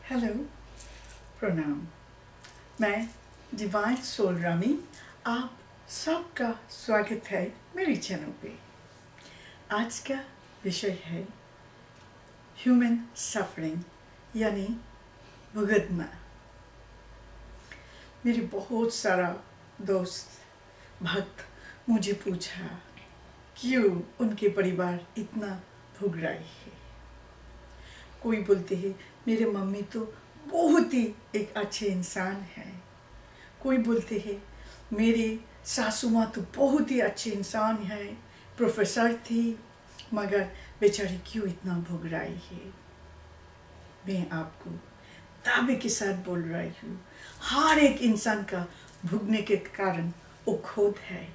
Hello, प्रणाम। मैं divine soul Rami, आप सबका स्वागत है मेरी चैनल पे। आज का विषय है ह्यूमन सफरिंग यानी भुगतना। मेरे बहुत सारा दोस्त भक्त मुझे पूछा क्यों उनके परिवार इतना भुग रही है। कोई बोलते हैं मेरे मम्मी तो बहुत ही एक अच्छे इंसान है। कोई बोलते हैं मेरे सासू माँ तो बहुत ही अच्छे इंसान है, प्रोफेसर थी, मगर बेचारी क्यों इतना भुग रही है। मैं आपको दावे के साथ बोल रही हूँ, हर एक इंसान का भुगने के कारण वो खुद है,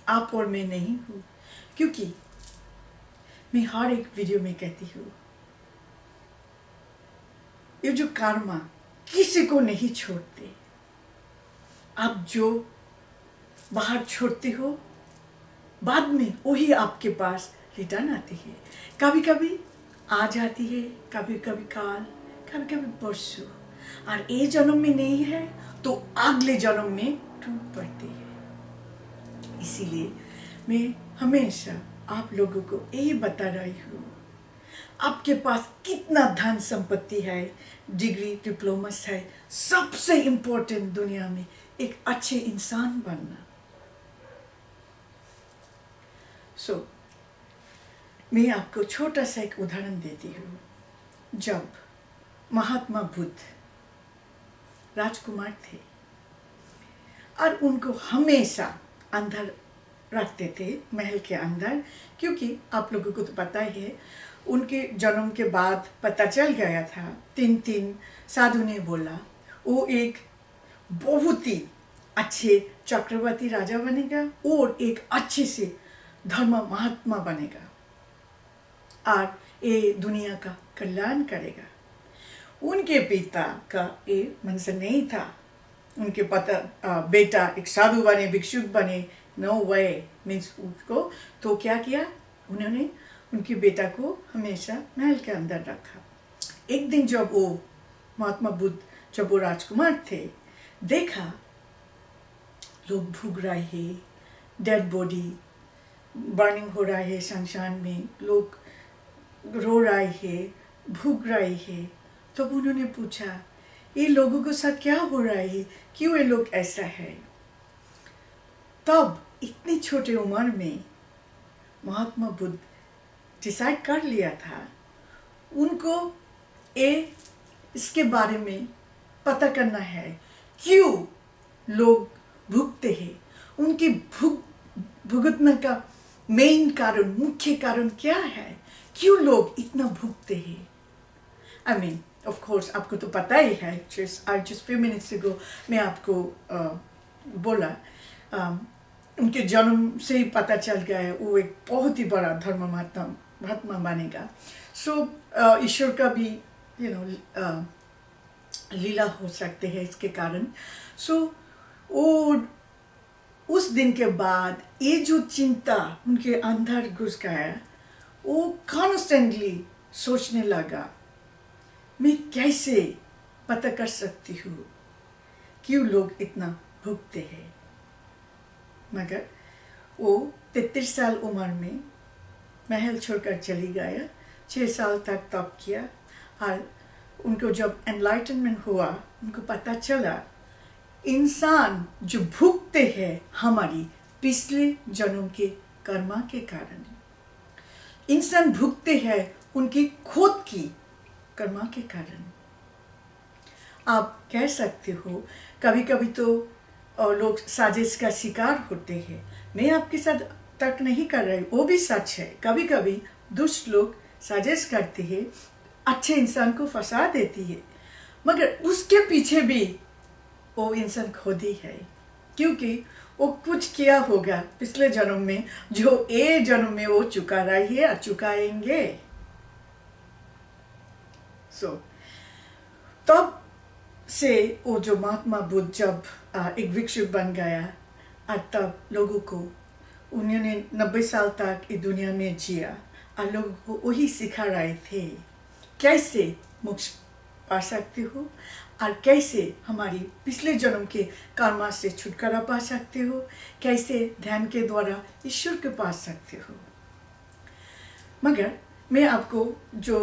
आप और मैं नहीं हूँ। क्योंकि मैं हर एक वीडियो में कहती हूँ ये जो कर्मा किसी को नहीं छोड़ते। आप जो बाहर छोड़ते हो बाद में वही आपके पास रिटर्न आती है। कभी कभी आ जाती है, कभी कभी काल, कभी कभी परसों, और ये जन्म में नहीं है तो अगले जन्म में टूट पड़ती है। इसीलिए मैं हमेशा आप लोगों को यही बता रही हूँ, आपके पास कितना धन संपत्ति है, डिग्री डिप्लोमास है, सबसे इम्पोर्टेंट दुनिया में एक अच्छे इंसान बनना। मैं आपको छोटा सा एक उदाहरण देती हूँ। जब महात्मा बुद्ध राजकुमार थे और उनको हमेशा अंदर रखते थे, महल के अंदर, क्योंकि आप लोगों को तो पता ही है उनके जन्म के बाद पता चल गया था, तीन साधु ने बोला वो एक बहुत ही अच्छे चक्रवर्ती राजा बनेगा और एक अच्छे से धर्म महात्मा बनेगा और ये दुनिया का कल्याण करेगा। उनके पिता का ये मंशा नहीं था, उनके बेटा एक साधु बने, भिक्षुक बने, नो वे मीन्स उसको। तो क्या किया उन्होंने, उनके बेटा को हमेशा महल के अंदर रखा। एक दिन जब वो महात्मा बुद्ध जब वो राजकुमार थे, देखा लोग भूग रहे हैं, डेड बॉडी बर्निंग हो रहा है, शमशान में लोग रो रहे हैं, भूग रहे हैं। तब तो उन्होंने पूछा ये लोगों के साथ क्या हो रहा है, क्यों ये लोग ऐसा है। तब इतनी छोटे उम्र में महात्मा बुद्ध डिसाइड कर लिया था, उनको इसके बारे में पता करना है क्यों लोग भुगते हैं, उनकी भुगतने का मेन कारण, मुख्य कारण क्या है, क्यों लोग इतना भुगते हैं। आई मीन ऑफ कोर्स आपको तो पता ही है, just few minutes ago मैं आपको बोला उनके जन्म से ही पता चल गया है वो एक बहुत ही बड़ा धर्म महात्मा बनेगा। ईश्वर का भी लीला हो सकते हैं इसके कारण। और उस दिन के बाद ये जो चिंता उनके अंदर घुस गया, वो कॉन्स्टेंटली सोचने लगा मैं कैसे पता कर सकती हूँ क्यों लोग इतना भुगते हैं। मगर वो 33 साल उम्र में महल छोड़कर चली गया, 6 साल तक तप किया और उनको जब एनलाइटनमेंट हुआ, उनको पता चला इंसान जो भुगते हैं हमारी पिछले जन्म के कर्मा के कारण, इंसान भुगते हैं उनकी खुद की कर्मा के कारण। आप कह सकते हो कभी कभी तो लोग साजिश का शिकार होते हैं। मैं आपके साथ तर्क नहीं कर रही, वो भी सच है। कभी कभी दुष्ट लोग साजिश करते हैं, अच्छे इंसान को फंसा देती है, मगर उसके पीछे भी वो इंसान खुद ही है, क्योंकि वो कुछ किया होगा पिछले जन्म में जो ये जन्म में वो चुका रही है और चुकाएंगे। तब से वो जो महात्मा बुद्ध जब एक भिक्षुक बन गया और तब लोगों को उन्होंने 90 साल तक इस दुनिया में जिया और लोगों को वही सिखा रहे थे कैसे मोक्ष पा सकते हो और कैसे हमारी पिछले जन्म के कर्मा से छुटकारा पा सकते हो, कैसे ध्यान के द्वारा ईश्वर के पा सकते हो। मगर मैं आपको जो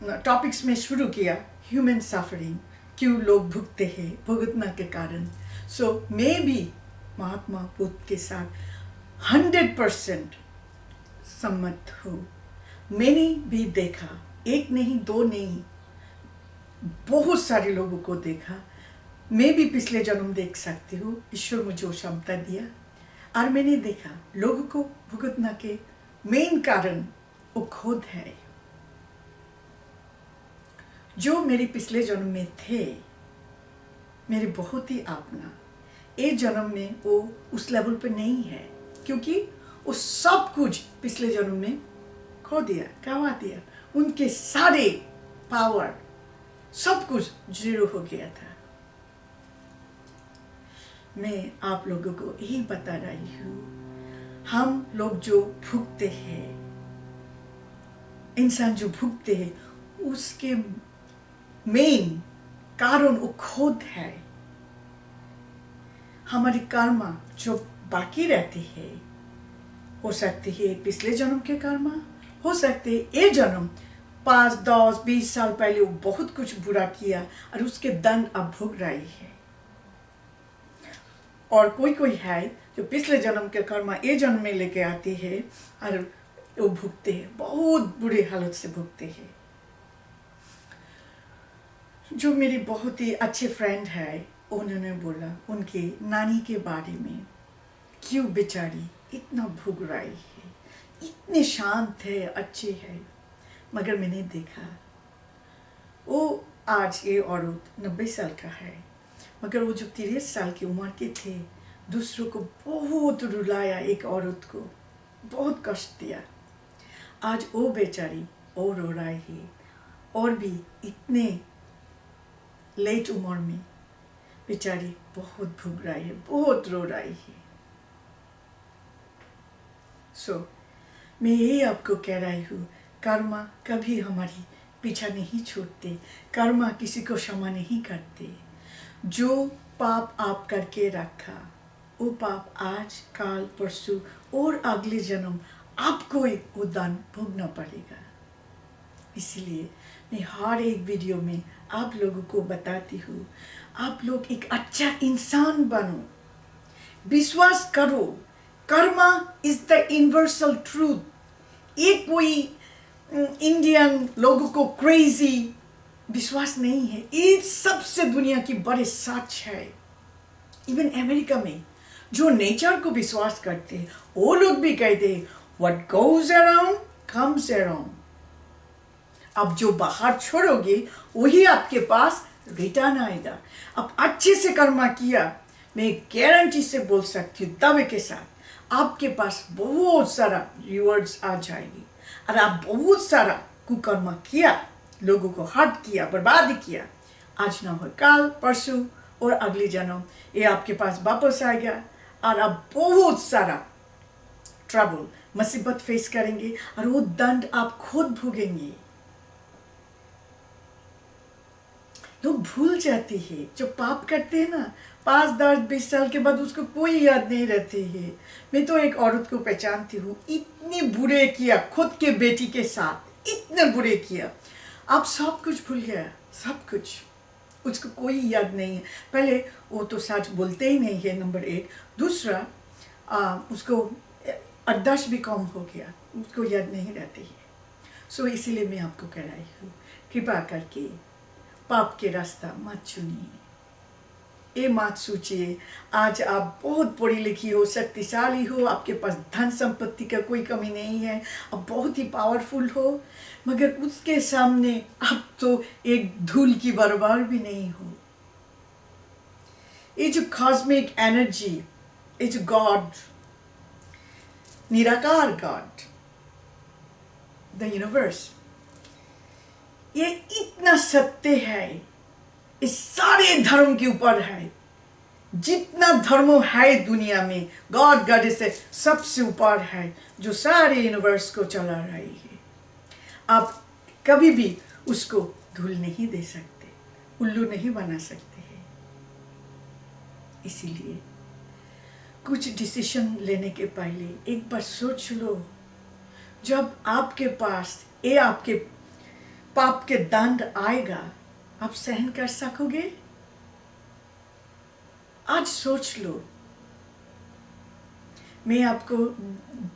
टॉपिक्स में शुरू किया, ह्यूमन सफरिंग, क्यों लोग भुगते हैं, भुगतना के कारण, सो मैं भी महात्मा बुद्ध के साथ 100% सम्मत हूँ। मैंने भी देखा, एक नहीं दो नहीं, बहुत सारे लोगों को देखा। मैं भी पिछले जन्म देख सकती हूँ, ईश्वर मुझे वो क्षमता दिया। और मैंने देखा लोगों को भुगतना के मेन कारण वो खुद है, जो मेरे पिछले जन्म में थे, मेरे बहुत ही अपना। ये जन्म में वो उस लेवल पे नहीं है, क्योंकि वो सब कुछ पिछले जन्म में खो दिया, गवा दिया। उनके सारे पावर, सब कुछ जीरो हो गया था। मैं आप लोगों को यही बता रही हूँ, हम लोग जो भुगते हैं, इंसान जो भुगते हैं, उसके मेन कारण वो खुद है। हमारी कर्मा जो बाकी रहती है, हो सकती है पिछले जन्म के कर्मा, हो सकते है ये जन्म 5, 10, 20 साल पहले वो बहुत कुछ बुरा किया और उसके दंड अब भुग रही है। और कोई है जो पिछले जन्म के कर्मा ये जन्म में लेके आती है और वो भुगते हैं, बहुत बुरी हालत से भुगते हैं। जो मेरी बहुत ही अच्छे फ्रेंड है, उन्होंने बोला उनकी नानी के बारे में, क्यों बेचारी इतना भुग रही है, इतने शांत है, अच्छे है। मगर मैंने देखा वो आज ये औरत 90 साल का है, मगर वो जो 30 साल की उम्र के थे, दूसरों को बहुत रुलाया, एक औरत को बहुत कष्ट दिया। आज वो बेचारी और रो रही है, और भी इतने लेट उम्र में बेचारी बहुत भुग रही है, बहुत रो रही है। मैं यही आपको कह रही हूँ, कर्मा कभी हमारी पीछा नहीं छोड़ते, कर्मा किसी को क्षमा नहीं करते। जो पाप आप करके रखा, वो पाप आज, काल, परसों और अगले जन्म आपको वो दंड भोगना पड़ेगा। इसीलिए मैं हर एक वीडियो में आप लोगों को बताती हूँ, आप लोग एक अच्छा इंसान बनो, विश्वास करो, Karma is the universal truth. ये कोई इंडियन लोगों को क्रेजी विश्वास नहीं है, ये सबसे दुनिया की बड़े सच है। इवन अमेरिका में जो नेचर को विश्वास करते हैं, वो लोग भी कहते हैं what goes around comes around. अब जो बाहर छोड़ोगे वही आपके पास रिटर्न आएगा। अब अच्छे से कर्मा किया, मैं गारंटी से बोल सकती हूँ दावे के साथ, आपके पास बहुत सारा रिवॉर्ड्स आ जाएगी। और आप बहुत सारा कुकर्मा किया, लोगों को हर्ट किया, बर्बाद किया, आज ना हो कल, परसों और अगले जन्म ये आपके पास वापस आएगा और आप बहुत सारा ट्रबल, मुसीबत फेस करेंगे और वो दंड आप खुद भोगेंगे। लोग भूल जाते हैं, जो पाप करते हैं ना, 5, 10, 20 साल के बाद उसको कोई याद नहीं रहती है। मैं तो एक औरत को पहचानती हूँ, इतने बुरे किया खुद के बेटी के साथ, इतने बुरे किया, अब सब कुछ भूल गया, सब कुछ, उसको कोई याद नहीं है। पहले वो तो सच बोलते ही नहीं है, नंबर 1। दूसरा उसको अरदास भी कम हो गया, उसको याद नहीं रहती है। इसीलिए मैं आपको कह रही हूँ, कृपा करके पाप के रास्ता मत चुनिए, ये मत सोचिए आज आप बहुत पढ़ी लिखी हो, शक्तिशाली हो, आपके पास धन संपत्ति का कोई कमी नहीं है, आप बहुत ही पावरफुल हो, मगर उसके सामने आप तो एक धूल की बराबर भी नहीं हो। ये जो कॉस्मिक एनर्जी, ये जो गॉड, निराकार गॉड, द यूनिवर्स, ये इतना सत्य है, इस सारे धर्म के ऊपर है। जितना धर्म है दुनिया में, गॉड गॉडेस से सबसे ऊपर है, जो सारे यूनिवर्स को चला रही है। आप कभी भी उसको धूल नहीं दे सकते। उल्लू नहीं बना सकते हैं। इसीलिए कुछ डिसीजन लेने के पहले एक बार सोच लो, जब आपके पास ये आपके पाप के दंड आएगा, आप सहन कर सकोगे? आज सोच लो। मैं आपको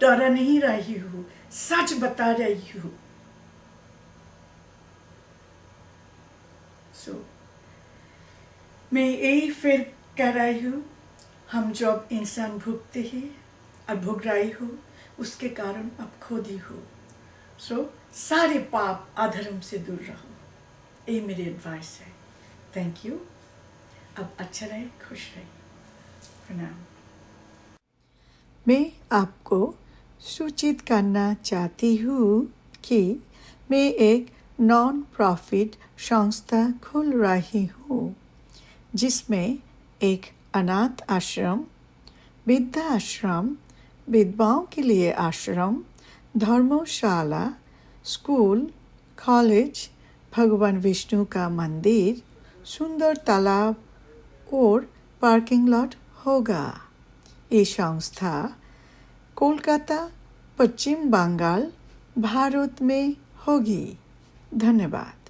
डरा नहीं रही हूँ, सच बता रही हूँ। मैं यही फिर कह रही हूँ, हम जब इंसान भुगते हैं और भुग रही हो, उसके कारण आप खुद ही हो। सारे पाप अधर्म से दूर रहो, ये मेरी एडवाइस है। Thank you. अब अच्छा रहे, खुश रहे। प्रणाम। मैं आपको सूचित करना चाहती हूँ कि मैं एक नॉन प्रॉफिट संस्था खोल रही हूँ, जिसमें एक अनाथ आश्रम, वृद्धाश्रम, विधवाओं के लिए आश्रम, धर्मशाला, स्कूल, कॉलेज, भगवान विष्णु का मंदिर, सुंदर तालाब और पार्किंग लॉट होगा। ये संस्था कोलकाता, पश्चिम बंगाल, भारत में होगी। धन्यवाद।